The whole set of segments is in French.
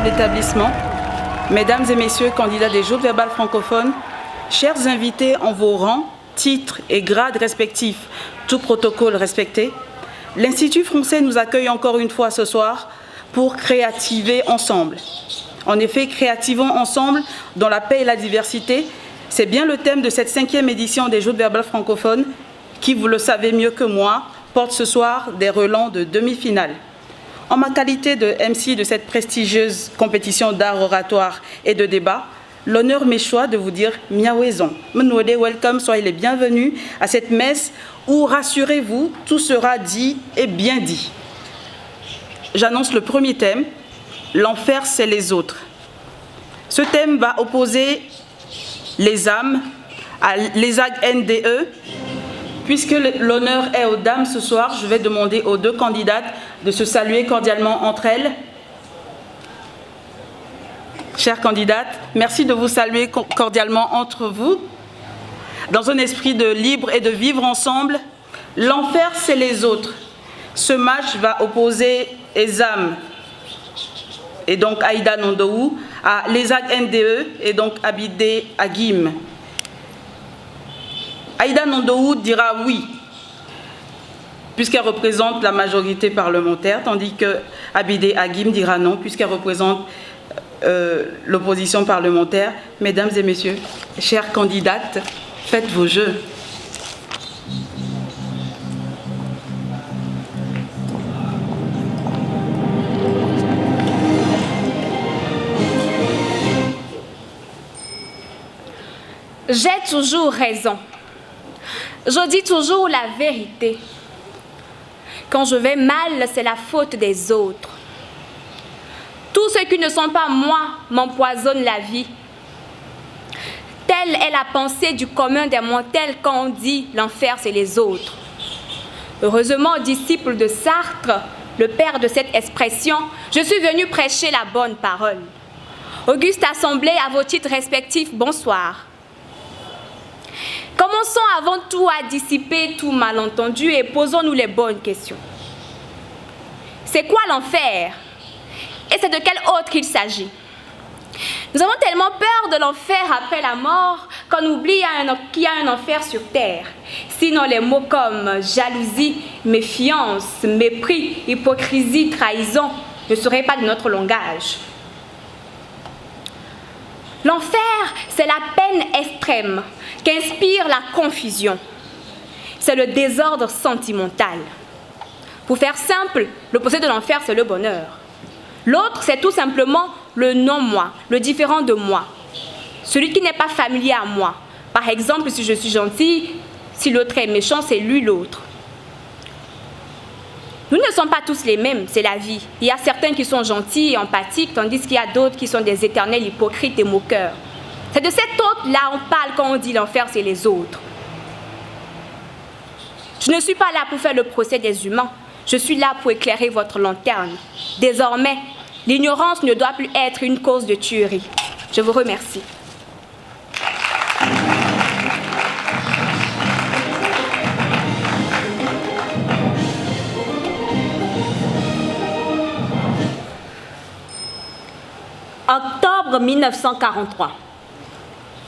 D'établissement, mesdames et messieurs candidats des joutes verbales francophones, chers invités en vos rangs, titres et grades respectifs, tout protocole respecté, l'Institut français nous accueille encore une fois ce soir pour créativer ensemble. En effet, créativons ensemble dans la paix et la diversité, c'est bien le thème de cette 5e édition des joutes verbales francophones qui, vous le savez mieux que moi, porte ce soir des relents de demi-finale. En ma qualité de MC de cette prestigieuse compétition d'art oratoire et de débat, l'honneur m'échoit de vous dire miaouezon. Menouede, welcome, soyez les bienvenus à cette messe où, rassurez-vous, tout sera dit et bien dit. J'annonce le premier thème, l'enfer c'est les autres. Ce thème va opposer les âmes à l'ESAG NDE. Puisque l'honneur est aux dames ce soir, je vais demander aux deux candidates de se saluer cordialement entre elles. Chères candidates, merci de vous saluer cordialement entre vous. Dans un esprit de libre et de vivre ensemble, l'enfer c'est les autres. Ce match va opposer Ezam et donc Aïda Nondoou à l'ESAG NDE et donc Abidé Agim. Aïda Nondoou dira oui, puisqu'elle représente la majorité parlementaire, tandis que Abidé Agim dira non, puisqu'elle représente l'opposition parlementaire. Mesdames et messieurs, chères candidates, faites vos jeux. J'ai toujours raison. Je dis toujours la vérité. Quand je vais mal, c'est la faute des autres. Tous ceux qui ne sont pas moi m'empoisonnent la vie. Telle est la pensée du commun des mortels quand on dit l'enfer c'est les autres. Heureusement, disciple de Sartre, le père de cette expression, je suis venu prêcher la bonne parole. Auguste Assemblée, à vos titres respectifs, bonsoir. Commençons avant tout à dissiper tout malentendu et posons-nous les bonnes questions. C'est quoi l'enfer? Et c'est de quel autre il s'agit? Nous avons tellement peur de l'enfer après la mort qu'on oublie qu'il y a un enfer sur terre. Sinon les mots comme jalousie, méfiance, mépris, hypocrisie, trahison ne seraient pas de notre langage. L'enfer, c'est la peine extrême qu'inspire la confusion. C'est le désordre sentimental. Pour faire simple, l'opposé de l'enfer, c'est le bonheur. L'autre, c'est tout simplement le non-moi, le différent de moi. Celui qui n'est pas familier à moi. Par exemple, si je suis gentille, si l'autre est méchant, c'est lui l'autre. Nous ne sommes pas tous les mêmes, c'est la vie. Il y a certains qui sont gentils et empathiques, tandis qu'il y a d'autres qui sont des éternels hypocrites et moqueurs. C'est de cet autre-là on parle quand on dit l'enfer, c'est les autres. Je ne suis pas là pour faire le procès des humains. Je suis là pour éclairer votre lanterne. Désormais, l'ignorance ne doit plus être une cause de tuerie. Je vous remercie. Octobre 1943.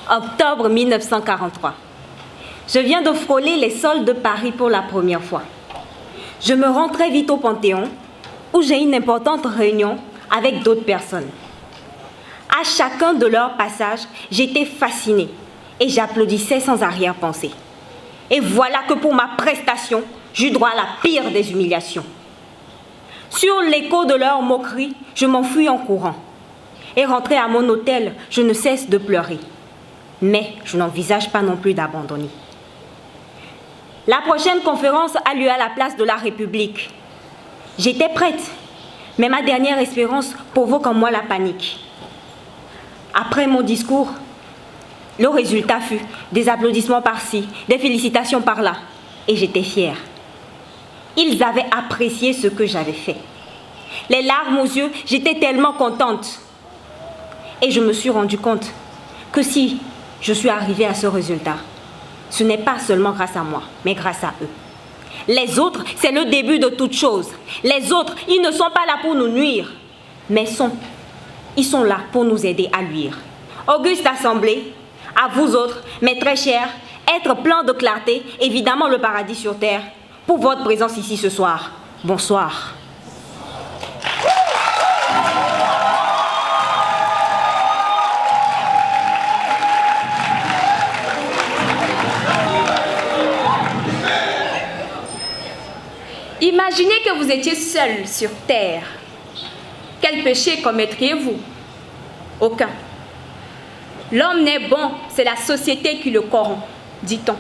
Octobre 1943. Je viens de frôler les sols de Paris pour la première fois. Je me rends très vite au Panthéon, où j'ai une importante réunion avec d'autres personnes. À chacun de leurs passages, j'étais fascinée et j'applaudissais sans arrière-pensée. Et voilà que pour ma prestation, j'eus droit à la pire des humiliations. Sur l'écho de leurs moqueries, je m'enfuis en courant. Et rentré à mon hôtel, je ne cesse de pleurer. Mais je n'envisage pas non plus d'abandonner. La prochaine conférence a lieu à la place de la République. J'étais prête, mais ma dernière espérance provoque en moi la panique. Après mon discours, le résultat fut des applaudissements par-ci, des félicitations par-là, et j'étais fière. Ils avaient apprécié ce que j'avais fait. Les larmes aux yeux, j'étais tellement contente. Et je me suis rendu compte que si je suis arrivée à ce résultat, ce n'est pas seulement grâce à moi, mais grâce à eux. Les autres, c'est le début de toute chose. Les autres, ils ne sont pas là pour nous nuire, mais ils sont là pour nous aider à luire. Auguste Assemblée, à vous autres, mes très chers, être plein de clarté, évidemment le paradis sur terre, pour votre présence ici ce soir. Bonsoir. Imaginez que vous étiez seul sur terre. Quel péché commettriez-vous? Aucun. L'homme n'est bon, c'est la société qui le corrompt, dit-on.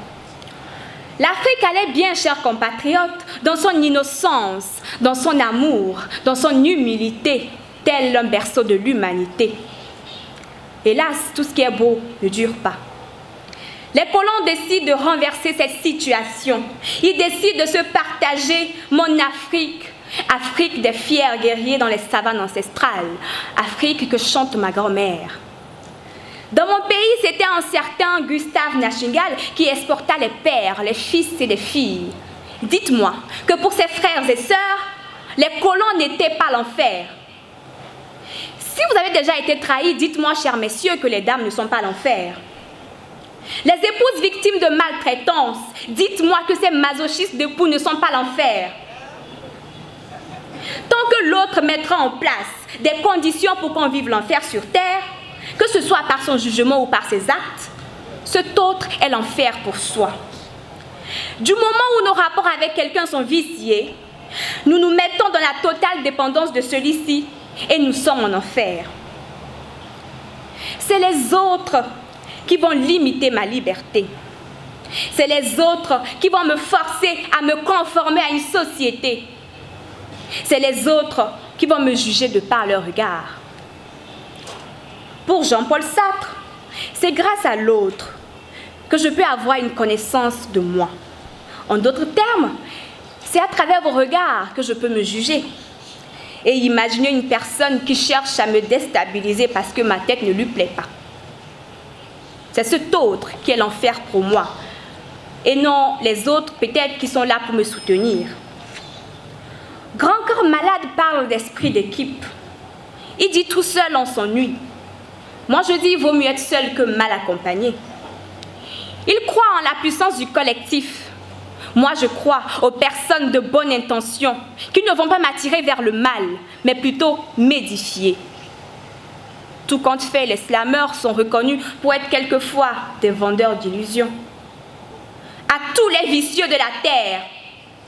L'Afrique allait bien, chers compatriotes, dans son innocence, dans son amour, dans son humilité, tel un berceau de l'humanité. Hélas, tout ce qui est beau ne dure pas. Les colons décident de renverser cette situation. Ils décident de se partager mon Afrique. Afrique des fiers guerriers dans les savanes ancestrales. Afrique que chante ma grand-mère. Dans mon pays, c'était un certain Gustave Nachtigal qui exporta les pères, les fils et les filles. Dites-moi que pour ses frères et sœurs, les colons n'étaient pas l'enfer. Si vous avez déjà été trahis, dites-moi, chers messieurs, que les dames ne sont pas l'enfer. Les épouses victimes de maltraitance, dites-moi que ces masochistes d'époux ne sont pas l'enfer. Tant que l'autre mettra en place des conditions pour qu'on vive l'enfer sur terre, que ce soit par son jugement ou par ses actes, cet autre est l'enfer pour soi. Du moment où nos rapports avec quelqu'un sont viciés, nous nous mettons dans la totale dépendance de celui-ci et nous sommes en enfer. C'est les autres qui vont limiter ma liberté. C'est les autres qui vont me forcer à me conformer à une société. C'est les autres qui vont me juger de par leur regard. Pour Jean-Paul Sartre, c'est grâce à l'autre que je peux avoir une connaissance de moi. En d'autres termes, c'est à travers vos regards que je peux me juger. Et imaginez une personne qui cherche à me déstabiliser parce que ma tête ne lui plaît pas. C'est cet autre qui est l'enfer pour moi. Et non les autres peut-être qui sont là pour me soutenir. Grand Corps Malade parle d'esprit d'équipe. Il dit tout seul on s'ennuie. Moi je dis il vaut mieux être seul que mal accompagné. Il croit en la puissance du collectif. Moi je crois aux personnes de bonne intention qui ne vont pas m'attirer vers le mal, mais plutôt m'édifier. Tout compte fait, les slameurs sont reconnus pour être quelquefois des vendeurs d'illusions. À tous les vicieux de la terre,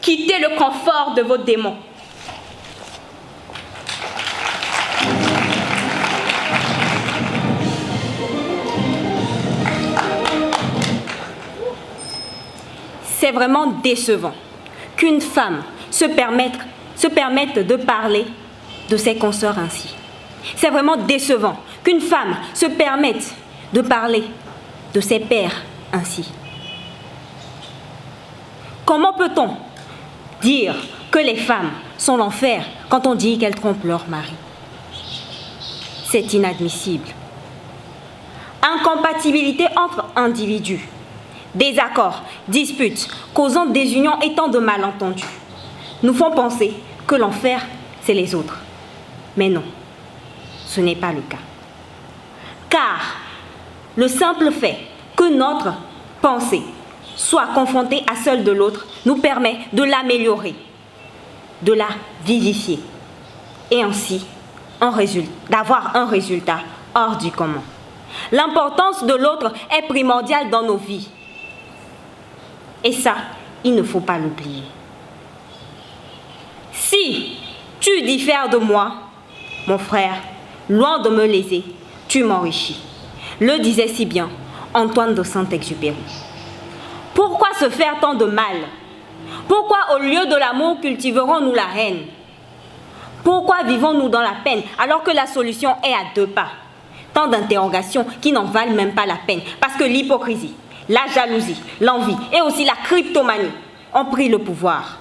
quittez le confort de vos démons. C'est vraiment décevant qu'une femme se permette de parler de ses consoeurs ainsi. C'est vraiment décevant qu'une femme se permette de parler de ses pères ainsi. Comment peut-on dire que les femmes sont l'enfer quand on dit qu'elles trompent leur mari? C'est inadmissible. Incompatibilité entre individus, désaccords, disputes, causant désunion et tant de malentendus nous font penser que l'enfer, c'est les autres. Mais non, ce n'est pas le cas. Car le simple fait que notre pensée soit confrontée à celle de l'autre nous permet de l'améliorer, de la vivifier et ainsi d'avoir un résultat hors du commun. L'importance de l'autre est primordiale dans nos vies. Et ça, il ne faut pas l'oublier. Si tu diffères de moi, mon frère, loin de me léser, tu m'enrichis. Le disait si bien Antoine de Saint-Exupéry. Pourquoi se faire tant de mal? Pourquoi au lieu de l'amour cultiverons-nous la haine? Pourquoi vivons-nous dans la peine alors que la solution est à 2 pas? Tant d'interrogations qui n'en valent même pas la peine. Parce que l'hypocrisie, la jalousie, l'envie et aussi la kleptomanie ont pris le pouvoir.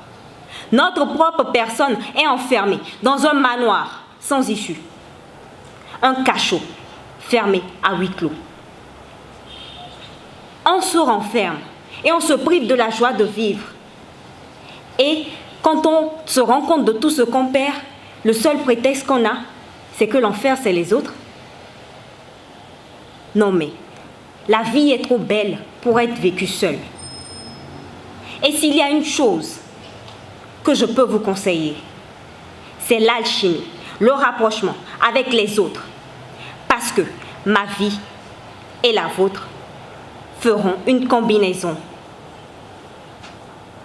Notre propre personne est enfermée dans un manoir sans issue. Un cachot fermé à huis clos. On se renferme et on se prive de la joie de vivre. Et quand on se rend compte de tout ce qu'on perd, le seul prétexte qu'on a, c'est que l'enfer, c'est les autres. Non mais, la vie est trop belle pour être vécue seule. Et s'il y a une chose que je peux vous conseiller, c'est l'alchimie, le rapprochement avec les autres. Parce que ma vie et la vôtre feront une combinaison.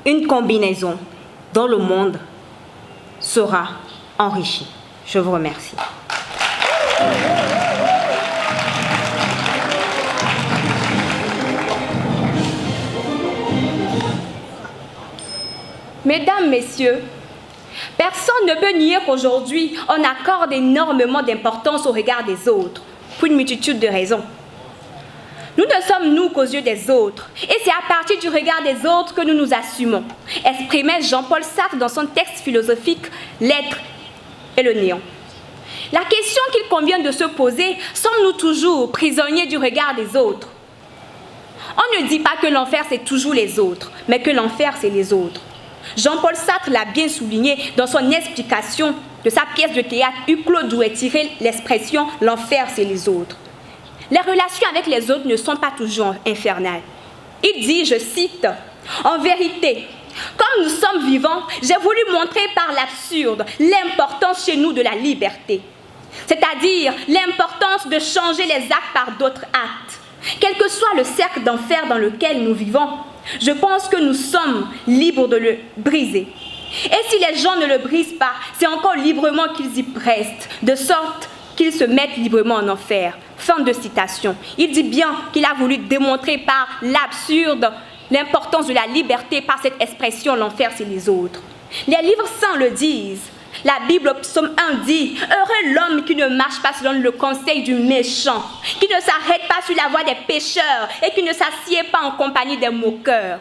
Une combinaison dont le monde sera enrichi. Je vous remercie. Mesdames, Messieurs, personne ne peut nier qu'aujourd'hui, on accorde énormément d'importance au regard des autres, pour une multitude de raisons. Nous ne sommes nous qu'aux yeux des autres, et c'est à partir du regard des autres que nous nous assumons, exprimait Jean-Paul Sartre dans son texte philosophique « L'être et le néant ». La question qu'il convient de se poser, sommes-nous toujours prisonniers du regard des autres? On ne dit pas que l'enfer c'est toujours les autres, mais que l'enfer c'est les autres. Jean-Paul Sartre l'a bien souligné dans son explication de sa pièce de théâtre Hugues Claude d'où est tirée l'expression « l'enfer c'est les autres ». Les relations avec les autres ne sont pas toujours infernales. Il dit, je cite, « En vérité, comme nous sommes vivants, j'ai voulu montrer par l'absurde l'importance chez nous de la liberté, c'est-à-dire l'importance de changer les actes par d'autres actes. Quel que soit le cercle d'enfer dans lequel nous vivons, je pense que nous sommes libres de le briser. Et si les gens ne le brisent pas, c'est encore librement qu'ils y prestent, de sorte qu'ils se mettent librement en enfer. » Fin de citation. Il dit bien qu'il a voulu démontrer par l'absurde l'importance de la liberté par cette expression « l'enfer c'est les autres ». Les livres saints le disent. La Bible, psaume 1 dit « Heureux l'homme qui ne marche pas selon le conseil du méchant, qui ne s'arrête pas sur la voie des pécheurs et qui ne s'assied pas en compagnie des moqueurs. »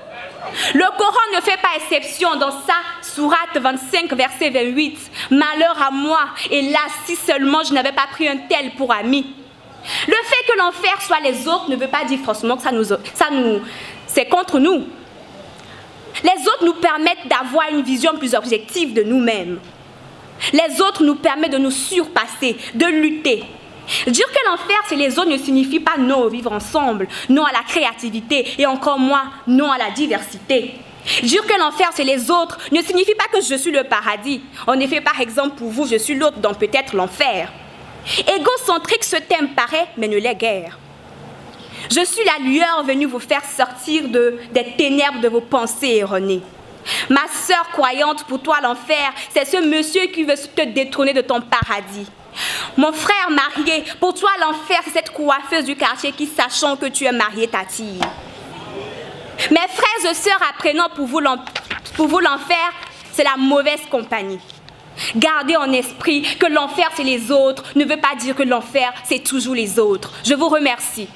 Le Coran ne fait pas exception dans sa sourate 25, verset 28. « Malheur à moi, hélas, si seulement je n'avais pas pris un tel pour ami. » Le fait que l'enfer soit les autres ne veut pas dire forcément que c'est contre nous. Les autres nous permettent d'avoir une vision plus objective de nous-mêmes. Les autres nous permettent de nous surpasser, de lutter. Dire que l'enfer c'est les autres ne signifie pas non au vivre ensemble, non à la créativité et encore moins non à la diversité. Dire que l'enfer c'est les autres ne signifie pas que je suis le paradis. En effet, par exemple, pour vous, je suis l'autre dans peut-être l'enfer. Égocentrique ce thème paraît, mais ne l'est guère. Je suis la lueur venue vous faire sortir des ténèbres de vos pensées erronées. Ma sœur croyante, pour toi l'enfer, c'est ce monsieur qui veut te détrôner de ton paradis. Mon frère marié, pour toi l'enfer, c'est cette coiffeuse du quartier qui, sachant que tu es marié, t'attire. Mes frères et sœurs, apprenant pour vous l'enfer, c'est la mauvaise compagnie. Gardez en esprit que l'enfer c'est les autres ne veut pas dire que l'enfer c'est toujours les autres. Je vous remercie.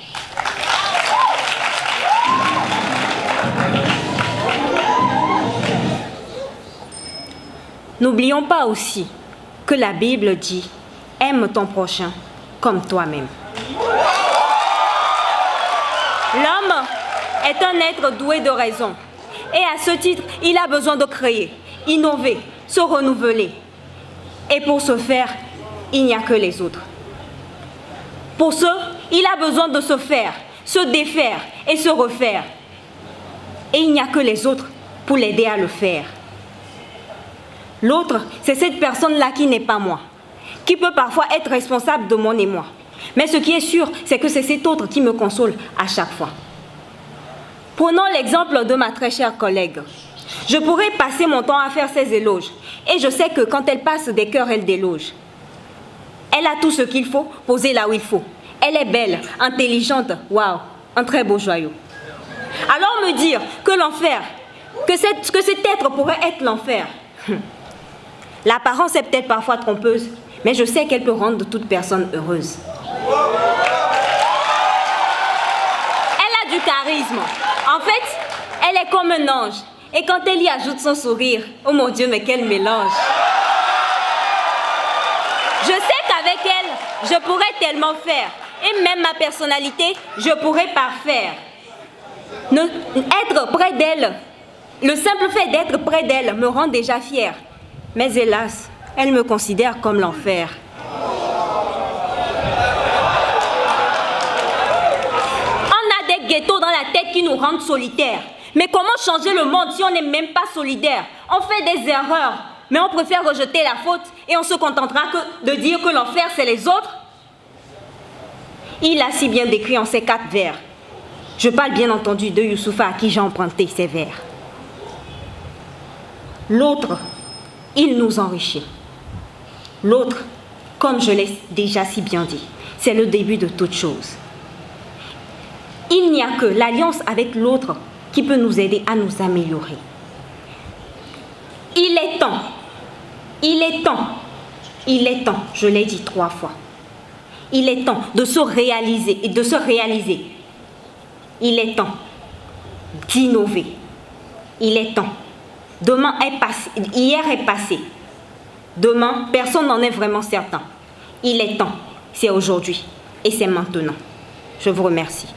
N'oublions pas aussi que la Bible dit « Aime ton prochain comme toi-même ». L'homme est un être doué de raison et à ce titre, il a besoin de créer, innover, se renouveler. Et pour ce faire, il n'y a que les autres. Pour ce, il a besoin de se faire, se défaire et se refaire. Et il n'y a que les autres pour l'aider à le faire. L'autre, c'est cette personne-là qui n'est pas moi, qui peut parfois être responsable de mon émoi. Mais ce qui est sûr, c'est que c'est cet autre qui me console à chaque fois. Prenons l'exemple de ma très chère collègue. Je pourrais passer mon temps à faire ses éloges. Et je sais que quand elle passe des cœurs, elle déloge. Elle a tout ce qu'il faut, posé là où il faut. Elle est belle, intelligente, waouh, un très beau joyau. Alors me dire que l'enfer, que cet être pourrait être l'enfer, L'apparence est peut-être parfois trompeuse, mais je sais qu'elle peut rendre toute personne heureuse. Elle a du charisme. En fait, elle est comme un ange. Et quand elle y ajoute son sourire, oh mon Dieu, mais quel mélange! Je sais qu'avec elle, je pourrais tellement faire. Et même ma personnalité, je pourrais parfaire. Être près d'elle, le simple fait d'être près d'elle me rend déjà fière. Mais hélas, elle me considère comme l'enfer. On a des ghettos dans la tête qui nous rendent solitaires. Mais comment changer le monde si on n'est même pas solidaire? On fait des erreurs, mais on préfère rejeter la faute et on se contentera de dire que l'enfer c'est les autres. Il a si bien décrit en ces 4 vers. Je parle bien entendu de Youssoupha à qui j'ai emprunté ces vers. L'autre, il nous enrichit. L'autre, comme je l'ai déjà si bien dit, c'est le début de toute chose. Il n'y a que l'alliance avec l'autre qui peut nous aider à nous améliorer. Il est temps, je l'ai dit 3 fois. Il est temps de se réaliser et de se réaliser. Il est temps d'innover. Il est temps. Demain est passé, hier est passé. Demain, personne n'en est vraiment certain. Il est temps. C'est aujourd'hui et c'est maintenant. Je vous remercie.